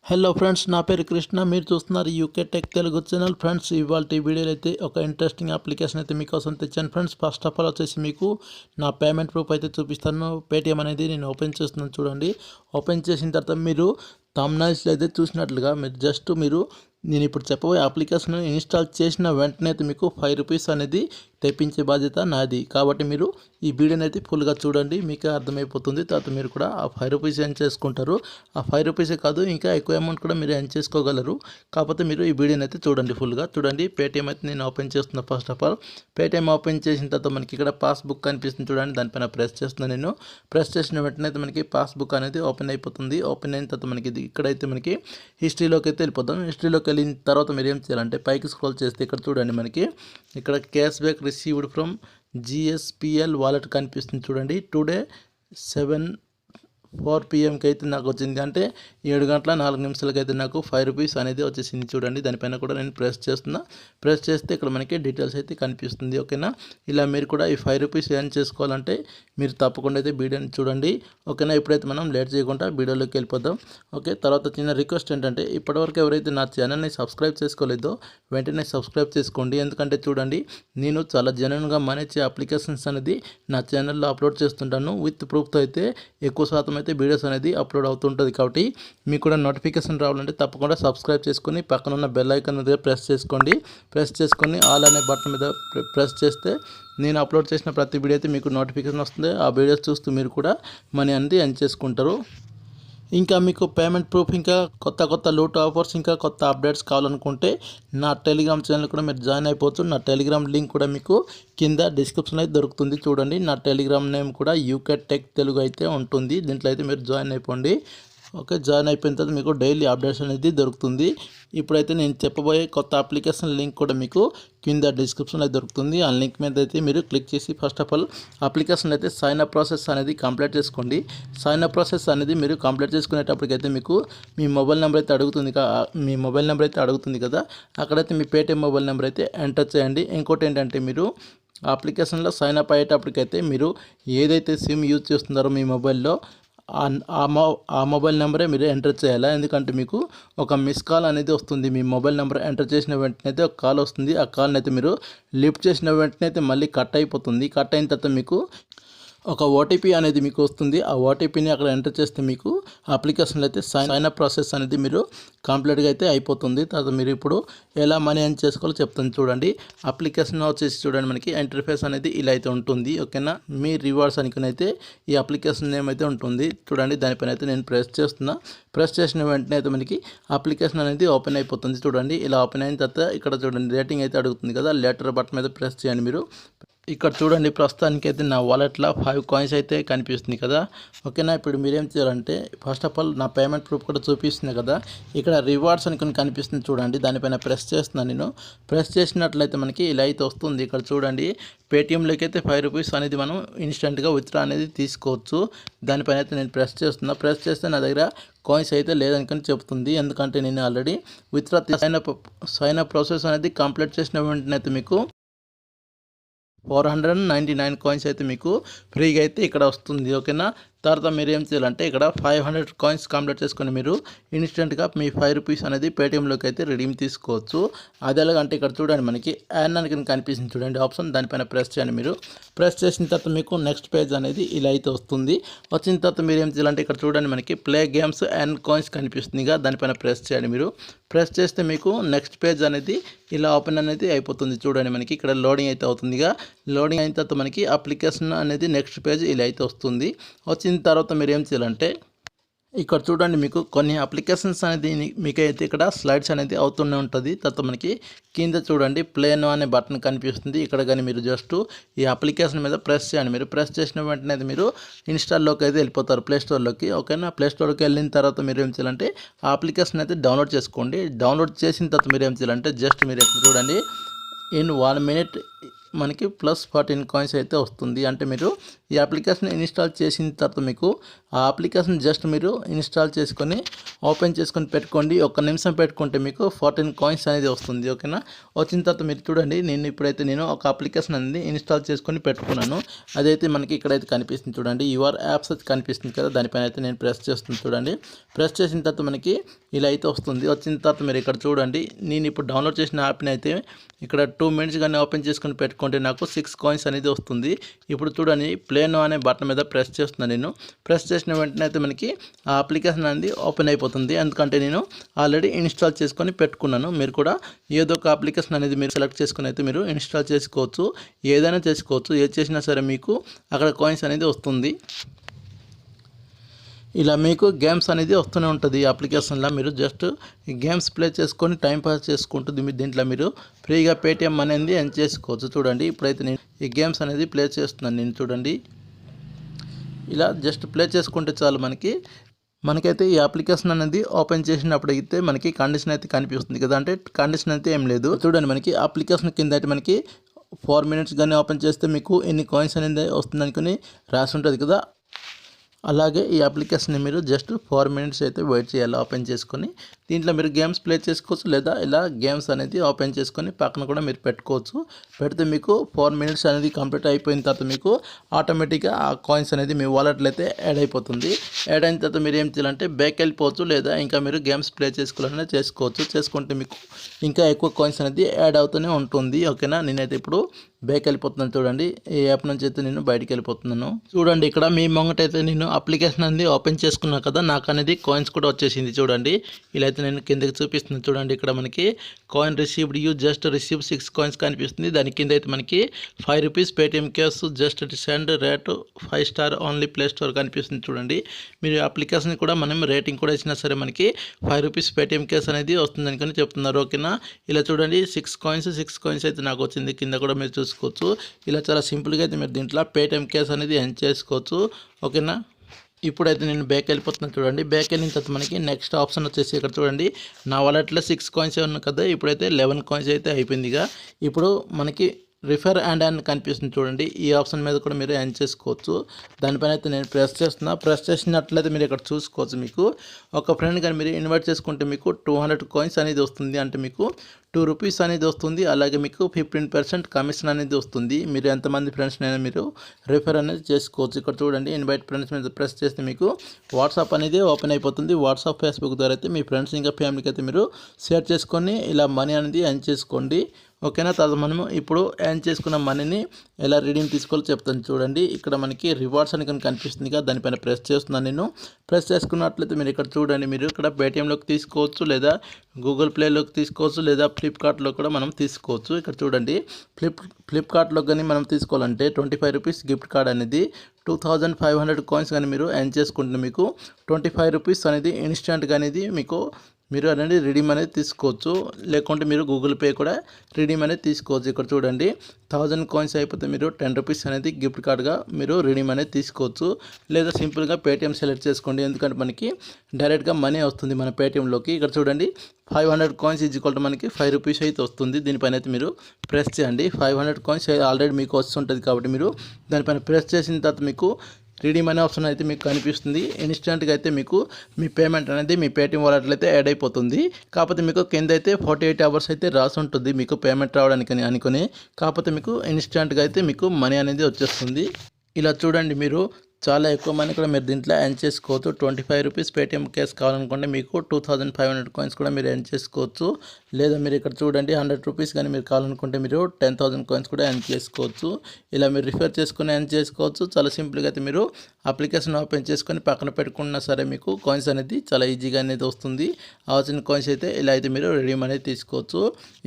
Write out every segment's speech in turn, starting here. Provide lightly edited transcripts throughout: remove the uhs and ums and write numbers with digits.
Hello friends, నా పేరు కృష్ణ. మీరు చూస్తున్నారు UK tech Telugu channel. Friends, ఇవాళ ఈ వీడియోలో అయితే ఒక ఇంట్రెస్టింగ్ అప్లికేషన్ అయితే మీకోసం తెచ్చాను. ఫ్రెండ్స్, ఫస్ట్ ఆఫ్ ఆల్ వచ్చేసి మీకు నా పేమెంట్ ప్రూఫ్ అయితే చూపిస్తాను. పేటిఎం అనేది నేను ఓపెన్ చేస్తున్నాను చూడండి. ఓపెన్ చేసిన తర్వాత మీరు థంబ్నైల్స్లో అయితే చూసినట్లుగా మీరు నేను ఇప్పుడు చెప్పబోయే అప్లికేషన్ ఇన్స్టాల్ చేసిన వెంటనే అయితే మీకు ₹5 అనేది తెప్పించే బాధ్యత నాది. కాబట్టి మీరు ఈ వీడియోని అయితే ఫుల్గా చూడండి, మీకే అర్థమైపోతుంది. తర్వాత మీరు కూడా ఆ ₹5 ఎర్న్ చేసుకుంటారు. ఆ ₹5 కాదు, ఇంకా ఎక్కువ అమౌంట్ కూడా మీరు ఎర్న్ చేసుకోగలరు. కాకపోతే మీరు ఈ వీడియోని అయితే చూడండి ఫుల్గా చూడండి. పేటిఎం అయితే నేను ఓపెన్ చేస్తున్నా. First of all Paytm open చేసిన తర్వాత మనకి ఇక్కడ పాస్బుక్ కనిపిస్తుంది చూడండి. దానిపైన ప్రెస్ చేస్తున్నాను. నేను ప్రెస్ చేసిన వెంటనే అయితే మనకి పాస్బుక్ అనేది ఓపెన్ అయిపోతుంది. ఓపెన్ అయిన తర్వాత మనకి ఇక్కడైతే మనకి హిస్టరీలోకి అయితే వెళ్ళిపోతాం. హిస్టరీలోకి వెళ్ళిన తర్వాత మీరు ఏం చేయాలంటే పైకి స్క్రోల్ చేస్తే ఇక్కడ చూడండి, మనకి ఇక్కడ cash back received from GSPL wallet కనిపిస్తుంది చూడండి. టుడే 7:04 PM అయితే నాకు వచ్చింది. అంటే 7:04 అయితే నాకు ₹5 అనేది వచ్చేసింది చూడండి. దానిపైన కూడా నేను ప్రెస్ చేస్తున్నా. ప్రెస్ చేస్తే ఇక్కడ మనకి డీటెయిల్స్ అయితే కనిపిస్తుంది. ఓకేనా, ఇలా మీరు కూడా ఈ ₹5 ఎర్న్ చేసుకోవాలంటే మీరు తప్పకుండా అయితే వీడియోని చూడండి. ఓకేనా, ఇప్పుడైతే మనం లేట్ చేయకుండా వీడియోలోకి వెళ్ళిపోదాం. ఓకే, తర్వాత చిన్న రిక్వెస్ట్ ఏంటంటే ఇప్పటివరకు ఎవరైతే నా ఛానల్ని సబ్స్క్రైబ్ చేసుకోలేదో వెంటనే సబ్స్క్రైబ్ చేసుకోండి. ఎందుకంటే చూడండి, నేను చాలా జెన్యూన్గా మేనేజ్ అప్లికేషన్స్ అనేది నా ఛానల్లో అప్లోడ్ చేస్తుంటాను. విత్ ప్రూఫ్తో అయితే ఎక్కువ శాతం అయితే వీడియోస్ అనేది అప్లోడ్ అవుతుంటుంది. కాబట్టి మీకు కూడా నోటిఫికేషన్ రావాలంటే తప్పకుండా సబ్స్క్రైబ్ చేసుకొని పక్కన ఉన్న బెల్ ఐకాన్ మీద ప్రెస్ చేసుకోండి. ప్రెస్ చేసుకొని ఆల్ అనే బటన్ మీద ప్రెస్ చేస్తే నేను అప్లోడ్ చేసిన ప్రతి వీడియో అయితే మీకు నోటిఫికేషన్ వస్తుంది. ఆ వీడియోస్ చూస్తూ మీరు కూడా మనీ అనేది ఎర్న్ చేసుకుంటారు. ఇంకా మీకు పేమెంట్ ప్రూఫ్, ఇంకా కొత్త లూట్ ఆఫర్స్, ఇంకా కొత్త అప్డేట్స్ కావాలనుకుంటే నా టెలిగ్రామ్ ఛానల్ కూడా మీరు జాయిన్ అయిపోవచ్చు. నా టెలిగ్రామ్ లింక్ కూడా మీకు కింద డిస్క్రిప్షన్లో అయితే దొరుకుతుంది చూడండి. నా టెలిగ్రామ్ నేమ్ కూడా యూకే టెక్ తెలుగు అయితే ఉంటుంది. దీంట్లో అయితే మీరు జాయిన్ అయిపోండి. ఓకే, జాయిన్ అయిపోయిన తర్వాత మీకు డైలీ అప్డేట్స్ అనేది దొరుకుతుంది. ఇప్పుడైతే నేను చెప్పబోయే కొత్త అప్లికేషన్ లింక్ కూడా మీకు కింద డిస్క్రిప్షన్లో దొరుకుతుంది. ఆ లింక్ మీద అయితే మీరు క్లిక్ చేసి ఫస్ట్ ఆఫ్ ఆల్ అప్లికేషన్ అయితే సైన్ అప్ ప్రాసెస్ అనేది కంప్లీట్ చేసుకోండి. సైన్ అప్ ప్రాసెస్ అనేది మీరు కంప్లీట్ చేసుకునేటప్పటికైతే మీకు మీ మొబైల్ నెంబర్ అయితే అడుగుతుంది కదా. అక్కడైతే మీ పేటిఎం మొబైల్ నెంబర్ అయితే ఎంటర్ చేయండి. ఇంకోటి ఏంటంటే మీరు అప్లికేషన్లో సైన్ అప్ అయ్యేటప్పటికైతే మీరు ఏదైతే సిమ్ యూజ్ చేస్తున్నారో మీ మొబైల్లో ఆ మొబైల్ నెంబరే మీరు ఎంటర్ చేయాలి. ఎందుకంటే మీకు ఒక మిస్ కాల్ అనేది వస్తుంది. మీ మొబైల్ నెంబర్ ఎంటర్ చేసిన వెంటనే అయితే ఒక కాల్ వస్తుంది. ఆ కాల్ని అయితే మీరు లిఫ్ట్ చేసిన వెంటనే అయితే మళ్ళీ కట్ అయిపోతుంది. కట్ అయిన తర్వాత మీకు ఒక ఓటీపీ అనేది మీకు వస్తుంది. ఆ ఓటీపీని అక్కడ ఎంటర్ చేస్తే మీకు అప్లికేషన్లో అయితే సైన్ అప్ ప్రాసెస్ అనేది మీరు కంప్లీట్గా అయితే అయిపోతుంది. తర్వాత మీరు ఇప్పుడు ఎలా మనీ ఎర్న్ చేసుకోవాలో చెప్తాను చూడండి. అప్లికేషన్ వచ్చేసి చూడండి, మనకి ఇంటర్ఫేస్ అనేది ఇలా అయితే ఉంటుంది. ఓకేనా, మీ రివార్డ్స్ అనుకుని అయితే ఈ అప్లికేషన్ నేమ్ అయితే ఉంటుంది చూడండి. దానిపైన అయితే నేను ప్రెస్ చేస్తున్నా. ప్రెస్ చేసిన వెంటనే అయితే మనకి అప్లికేషన్ అనేది ఓపెన్ అయిపోతుంది చూడండి. ఇలా ఓపెన్ అయిన తర్వాత ఇక్కడ చూడండి రేటింగ్ అయితే అడుగుతుంది కదా. లెటర్ బటన్ మీద ప్రెస్ చేయండి. మీరు ఇక్కడ చూడండి, ప్రస్తుతానికి అయితే నా వాలెట్లో 5 కాయిన్స్ అయితే కనిపిస్తుంది కదా. ఓకేనా, ఇప్పుడు మీరేం చేయాలంటే ఫస్ట్ ఆఫ్ ఆల్ నా పేమెంట్ ప్రూఫ్ కూడా చూపిస్తుంది కదా. ఇక్కడ రివార్డ్స్ అనుకుని కనిపిస్తుంది చూడండి. దానిపైన ప్రెస్ చేస్తున్నాను. నేను ప్రెస్ చేసినట్లయితే మనకి ఇలా అయితే వస్తుంది. ఇక్కడ చూడండి, పేటిఎంలోకి అయితే ₹5 అనేది మనం ఇన్స్టెంట్గా విత్డ్రా అనేది తీసుకోవచ్చు. దానిపైన అయితే నేను ప్రెస్ చేస్తున్నా. ప్రెస్ చేస్తే నా దగ్గర కాయిన్స్ అయితే లేదనుకొని చెప్తుంది. ఎందుకంటే నేను already withdraw sign up process అనేది కంప్లీట్ చేసిన వెంటనే అయితే మీకు 499 కాయిన్స్ అయితే మీకు ఫ్రీగా అయితే ఇక్కడ వస్తుంది. ఓకేనా, తర్వాత మీరు ఏం చేయాలంటే ఇక్కడ 500 కాయిన్స్ కంప్లీట్ చేసుకొని మీరు ఇన్స్టెంట్గా మీ ₹5 అనేది పేటిఎంలోకి అయితే రిడీమ్ తీసుకోవచ్చు. అది ఎలాగంటే ఇక్కడ చూడండి, మనకి యాన్ అని కనిపిస్తుంది చూడండి ఆప్షన్. దానిపైన ప్రెస్ చేయండి. మీరు ప్రెస్ చేసిన తర్వాత మీకు నెక్స్ట్ పేజ్ అనేది ఇలా అయితే వస్తుంది. వచ్చిన తర్వాత మీరు ఏం చేయాలంటే ఇక్కడ చూడండి, మనకి ప్లే గేమ్స్ అండ్ కాయిన్స్ కనిపిస్తుంది. దానిపైన ప్రెస్ చేయండి. మీరు ప్రెస్ చేస్తే మీకు నెక్స్ట్ పేజ్ అనేది ఇలా ఓపెన్ అనేది అయిపోతుంది చూడండి. మనకి ఇక్కడ లోడింగ్ అయితే అవుతుందిగా. లోడింగ్ అయిన తర్వాత మనకి అప్లికేషన్ అనేది నెక్స్ట్ పేజ్ ఇలా అయితే వస్తుంది. వచ్చిన తర్వాత మీరు ఏం చేయాలంటే ఇక్కడ చూడండి, మీకు కొన్ని అప్లికేషన్స్ అనేది మీకైతే ఇక్కడ స్లైడ్స్ అనేది అవుతూనే ఉంటుంది. తర్వాత మనకి కింద చూడండి ప్లే నో అనే బటన్ కనిపిస్తుంది. ఇక్కడ కానీ మీరు జస్ట్ ఈ అప్లికేషన్ మీద ప్రెస్ చేయండి. మీరు ప్రెస్ చేసిన వెంటనే మీరు ఇన్స్టాల్లోకి అయితే వెళ్ళిపోతారు, ప్లే స్టోర్లోకి. ఓకేనా, ప్లే స్టోర్కి వెళ్ళిన తర్వాత మీరు ఏం చేయాలంటే ఆ అప్లికేషన్ అయితే డౌన్లోడ్ చేసుకోండి. డౌన్లోడ్ చేసిన తర్వాత మీరు ఏం చేయాలంటే జస్ట్ మీరు ఇక్కడ చూడండి, ఇన్ 1 minute మనకి ప్లస్ 14 కాయిన్స్ అయితే వస్తుంది. అంటే మీరు ఈ అప్లికేషన్ ఇన్స్టాల్ చేసిన తర్వాత మీకు ఆ అప్లికేషన్ జస్ట్ మీరు ఇన్స్టాల్ చేసుకొని ఓపెన్ చేసుకొని పెట్టుకోండి. 1 నిమిషం పెట్టుకుంటే మీకు 14 కాయిన్స్ అనేది వస్తుంది. ఓకేనా. వచ్చిన తర్వాత మీరు చూడండి, నేను ఒక అప్లికేషన్ అనేది ఇన్స్టాల్ చేసుకొని పెట్టుకున్నాను. అదైతే మనకి ఇక్కడైతే కనిపిస్తుంది చూడండి. యువర్ యాప్స్ అయితే కనిపిస్తుంది కదా, దానిపైన అయితే నేను ప్రెస్ చేస్తుంది చూడండి. ప్రెస్ చేసిన తర్వాత మనకి ఇలా అయితే వస్తుంది. వచ్చిన తర్వాత మీరు ఇక్కడ చూడండి, నేను ఇప్పుడు డౌన్లోడ్ చేసిన యాప్ని అయితే ఇక్కడ 2 మినిట్స్ కానీ ఓపెన్ చేసుకొని పెట్టుకుంటే నాకు 6 కాయిన్స్ అనేది వస్తుంది. ఇప్పుడు చూడండి, ప్లే నౌ అనే బటన్ మీద ప్రెస్ చేస్తున్నాను. నేను ప్రెస్ చేసిన వెంటనే అయితే మనకి ఆ అప్లికేషన్ అనేది ఓపెన్ అయిపోతుంది. ఎందుకంటే నేను ఆల్రెడీ ఇన్స్టాల్ చేసుకొని పెట్టుకున్నాను. మీరు కూడా ఏదో ఒక అప్లికేషన్ అనేది మీరు సెలెక్ట్ చేసుకుని అయితే మీరు ఇన్స్టాల్ చేసుకోవచ్చు. ఏదైనా చేసుకోవచ్చు. ఏది చేసినా సరే మీకు అక్కడ కాయిన్స్ అనేది వస్తుంది. ఇలా మీకు గేమ్స్ అనేది వస్తూనే ఉంటుంది. ఈ అప్లికేషన్లో మీరు జస్ట్ ఈ గేమ్స్ ప్లే చేసుకొని టైంపాస్ చేసుకుంటుంది. దీంట్లో మీరు ఫ్రీగా పేటిఎం అనేది ఎర్న్ చేసుకోవచ్చు. చూడండి, ఇప్పుడైతే నేను ఈ గేమ్స్ అనేది ప్లే చేస్తున్నాను. నేను చూడండి, ఇలా జస్ట్ ప్లే చేసుకుంటే చాలు మనకైతే ఈ అప్లికేషన్ అనేది ఓపెన్ చేసినప్పుడు అయితే మనకి కండిషన్ అయితే కనిపిస్తుంది కదా. అంటే కండిషన్ అయితే ఏం లేదు. చూడండి, మనకి అప్లికేషన్ కింద అయితే మనకి 4 మినిట్స్ కానీ ఓపెన్ చేస్తే మీకు ఎన్ని కాయిన్స్ అనేది వస్తుంది అనుకుని రాసి ఉంటుంది కదా. అలాగే ఈ అప్లికేషన్ని మీరు జస్ట్ 4 మినిట్స్ అయితే వెయిట్ చేయాలి ఓపెన్ చేసుకొని. దీంట్లో మీరు గేమ్స్ ప్లే చేసుకోవచ్చు, లేదా ఇలా గేమ్స్ అనేది ఓపెన్ చేసుకొని పక్కన కూడా మీరు పెట్టుకోవచ్చు. పెడితే మీకు 4 మినిట్స్ అనేది కంప్లీట్ అయిపోయిన తర్వాత మీకు ఆటోమేటిక్గా ఆ కాయిన్స్ అనేది మీ వాలెట్లో అయితే యాడ్ అయిపోతుంది. యాడ్ అయిన తర్వాత మీరు ఏం చేయాలంటే బ్యాక్ వెళ్ళిపోవచ్చు, లేదా ఇంకా మీరు గేమ్స్ ప్లే చేసుకోవాలనే చేసుకోవచ్చు. చేసుకుంటే మీకు ఇంకా ఎక్కువ కాయిన్స్ అనేది యాడ్ అవుతూనే ఉంటుంది. ఓకేనా. నేనైతే ఇప్పుడు బ్యాక్ వెళ్ళిపోతున్నాను. చూడండి, ఈ యాప్ నుంచి అయితే నేను బయటికి వెళ్ళిపోతున్నాను. చూడండి, ఇక్కడ మీ ముంగటైతే నేను అప్లికేషన్ అనేది ఓపెన్ చేసుకున్నాను కదా, నాకు అనేది కాయిన్స్ కూడా వచ్చేసింది. చూడండి, ఇలా అయితే నేను కిందకి చూపిస్తున్నాను. చూడండి, ఇక్కడ మనకి coin received you just receive 6 coins కనిపిస్తుంది. దాని కింద అయితే మనకి 5 rupees Paytm cash just send rate 5 star only play store కనిపిస్తుంది. చూడండి, మీరు అప్లికేషన్ కూడా మనం రేటింగ్ కూడా ఇచ్చినా సరే మనకి 5 రూపీస్ పేటిఎం క్యాష్ అనేది వస్తుంది అనుకుని చెప్తున్నారు. ఓకేనా. ఇలా చూడండి, 6 కాయిన్స్ అయితే నాకు వచ్చింది. కింద కూడా మీరు చూసుకోవచ్చు. ఇలా చాలా సింపుల్గా అయితే మీరు దీంట్లో పేటిఎం క్యాష్ అనేది ఎర్న్ చేసుకోవచ్చు. ఓకేనా. ఇప్పుడైతే నేను బ్యాక్ వెళ్ళిపోతున్నాను. చూడండి, బ్యాక్ వెళ్ళిన తర్వాత మనకి నెక్స్ట్ ఆప్షన్ వచ్చేసి ఇక్కడ చూడండి, నా వాలెట్లో 6 కాయిన్స్ ఉన్నాయి కదా, ఇప్పుడైతే 11 కాయిన్స్ అయితే అయిపోయిందిగా. ఇప్పుడు మనకి రిఫర్ అండ్ అని కనిపిస్తుంది. చూడండి, ఈ ఆప్షన్ మీద కూడా మీరు ఎర్న్ చేసుకోవచ్చు. దానిపైన అయితే నేను ప్రెస్ చేసినట్లయితే మీరు ఇక్కడ చూసుకోవచ్చు. మీకు ఒక ఫ్రెండ్ కానీ మీరు ఇన్వైట్ చేసుకుంటే మీకు 200 కాయిన్స్ అనేది వస్తుంది. అంటే మీకు 2 రూపీస్ అనేది వస్తుంది. అలాగే మీకు 15% కమిషన్ అనేది వస్తుంది. మీరు ఎంతమంది ఫ్రెండ్స్ అయినా మీరు రిఫర్ అనేది చేసుకోవచ్చు. ఇక్కడ చూడండి, ఇన్వైట్ ఫ్రెండ్స్ మీద ప్రెస్ చేస్తే మీకు వాట్సాప్ అనేది ఓపెన్ అయిపోతుంది. వాట్సాప్, ఫేస్బుక్ ద్వారా అయితే మీ ఫ్రెండ్స్ ఇంకా ఫ్యామిలీకి అయితే మీరు షేర్ చేసుకొని ఇలా మనీ అనేది ఎర్న్ చేసుకోండి. ఓకేనా. తర్వాత మనము ఇప్పుడు ఎర్న్ చేసుకున్న మనీని ఎలా రీడింగ్ తీసుకోవాలో చెప్తాను. చూడండి, ఇక్కడ మనకి రివార్డ్స్ అని కనిపిస్తుంది కదా, దానిపైన ప్రెస్ చేస్తున్నాను. నేను ప్రెస్ చేసుకున్నట్లయితే మీరు ఇక్కడ చూడండి, మీరు ఇక్కడ పేటిఎంలోకి తీసుకోవచ్చు, లేదా గూగుల్ ప్లేలోకి తీసుకోవచ్చు, లేదా ఫ్లిప్కార్ట్లో కూడా మనం తీసుకోవచ్చు. ఇక్కడ చూడండి, ఫ్లిప్కార్ట్లో కానీ మనం తీసుకోవాలంటే 25 రూపీస్ గిఫ్ట్ కార్డ్ అనేది 2500 కాయిన్స్ కానీ మీరు ఎర్న్ చేసుకుంటే మీకు 25 రూపీస్ అనేది ఇన్స్టెంట్గా అనేది మీరు అనేది రిడీమ్ అనేది తీసుకోవచ్చు. లేకుంటే మీరు గూగుల్ పే కూడా రిడీమ్ అనేది తీసుకోవచ్చు. ఇక్కడ చూడండి, 1000 కాయిన్స్ అయిపోతే మీరు 10 రూపీస్ అనేది గిఫ్ట్ కార్డ్గా మీరు రిడీమ్ అనేది తీసుకోవచ్చు. లేదా సింపుల్గా పేటిఎం సెలెక్ట్ చేసుకోండి, ఎందుకంటే మనకి డైరెక్ట్గా మనీ వస్తుంది మన పేటిఎంలోకి. ఇక్కడ చూడండి, 500 కాయిన్స్ ఈజ్వల్ మనకి 5 రూపీస్ అయితే వస్తుంది. దీనిపైన అయితే మీరు ప్రెస్ చేయండి. 500 కాయిన్స్ ఆల్రెడీ మీకు వస్తుంటుంది కాబట్టి మీరు దానిపైన ప్రెస్ చేసిన తర్వాత మీకు రిడీమ్ అనే ఆప్షన్ అయితే మీకు కనిపిస్తుంది. ఇన్స్టెంట్గా అయితే మీకు మీ పేమెంట్ అనేది మీ పేటిఎం వాలెట్లో అయితే యాడ్ అయిపోతుంది. కాకపోతే మీకు కింద అయితే 48 అవర్స్ అయితే రాసి ఉంటుంది మీకు పేమెంట్ రావడానికి అనుకుని. కాకపోతే మీకు ఇన్స్టెంట్గా అయితే మీకు మనీ అనేది వచ్చేస్తుంది. ఇలా చూడండి, మీరు చాలా ఎక్కువ మనీ కూడా మీరు దీంట్లో ఎర్న్ చేసుకోవచ్చు. 25 రూపీస్ పేటిఎం క్యాష్ కావాలనుకుంటే మీకు 2500 కాయిన్స్ కూడా మీరు ఎర్న్ చేసుకోవచ్చు. లేదా మీరు ఇక్కడ చూడండి, 100 రూపీస్ కానీ మీరు కావాలనుకుంటే మీరు 10,000 కాయిన్స్ కూడా ఎర్న్ చేసుకోవచ్చు. ఇలా మీరు రిఫర్ చేసుకుని ఎర్న్ చేసుకోవచ్చు. చాలా సింపుల్గా అయితే మీరు అప్లికేషన్ ఓపెన్ చేసుకొని పక్కన పెట్టుకున్నా సరే మీకు కాయిన్స్ అనేది చాలా ఈజీగా అనేది వస్తుంది. ఆ వచ్చిన కాయిన్స్ అయితే ఇలా అయితే మీరు రిడీమ్ అనేది తీసుకోవచ్చు.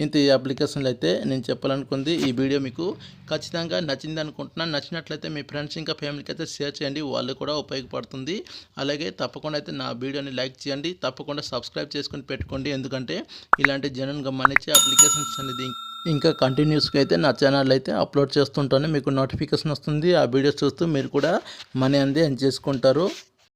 ఇంత ఈ అప్లికేషన్లో అయితే నేను చెప్పాలనుకుంది. ఈ వీడియో మీకు ఖచ్చితంగా నచ్చింది అనుకుంటున్నాను. నచ్చినట్లయితే మీ ఫ్రెండ్స్ ఇంకా ఫ్యామిలీకి అయితే షేర్ చేయండి, వాళ్ళు కూడా ఉపయోగపడుతుంది. అలాగే తప్పకుండా అయితే నా వీడియోని లైక్ చేయండి, తప్పకుండా సబ్స్క్రైబ్ చేసుకొని పెట్టుకోండి. ఎందుకంటే ఇలాంటి జనరల్గా గమనించే అప్లికేషన్స్ అనేది ఇంకా కంటిన్యూస్గా అయితే నా ఛానల్ అయితే అప్లోడ్ చేస్తుంటాను. మీకు నోటిఫికేషన్ వస్తుంది. ఆ వీడియోస్ చూస్తూ మీరు కూడా మనీ అనేది ఎర్న్ చేసుకుంటారు.